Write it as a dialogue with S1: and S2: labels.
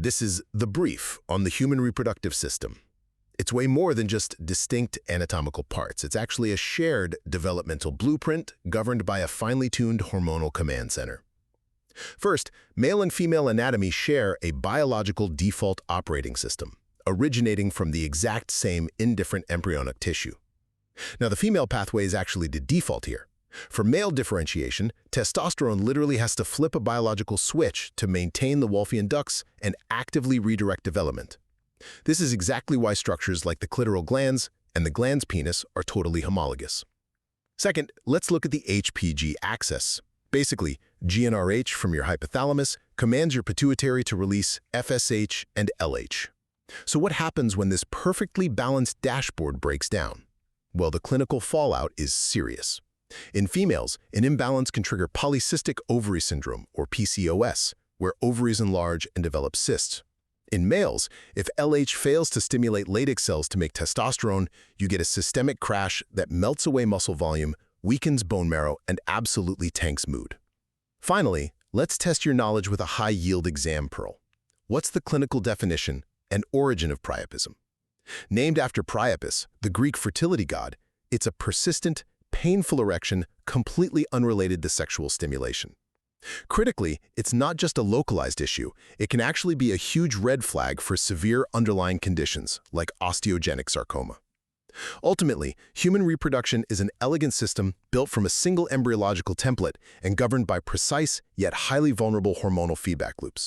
S1: This is the brief on the human reproductive system. It's way more than just distinct anatomical parts. It's actually a shared developmental blueprint governed by a finely tuned hormonal command center. First, male and female anatomy share a biological default operating system, originating from the exact same indifferent embryonic tissue. Now, the female pathway is actually the default here. For male differentiation, testosterone literally has to flip a biological switch to maintain the Wolffian ducts and actively redirect development. This is exactly why structures like the clitoral glands and the glans penis are totally homologous. Second, let's look at the HPG axis. Basically, GnRH from your hypothalamus commands your pituitary to release FSH and LH. So what happens when this perfectly balanced dashboard breaks down? Well, the clinical fallout is serious. In females, an imbalance can trigger polycystic ovary syndrome, or PCOS, where ovaries enlarge and develop cysts. In males, if LH fails to stimulate Leydig cells to make testosterone, you get a systemic crash that melts away muscle volume, weakens bone marrow, and absolutely tanks mood. Finally, let's test your knowledge with a high-yield exam pearl. What's the clinical definition and origin of priapism? Named after Priapus, the Greek fertility god, it's a persistent, painful erection completely unrelated to sexual stimulation. Critically, it's not just a localized issue. It can actually be a huge red flag for severe underlying conditions like osteogenic sarcoma. Ultimately, human reproduction is an elegant system built from a single embryological template and governed by precise yet highly vulnerable hormonal feedback loops.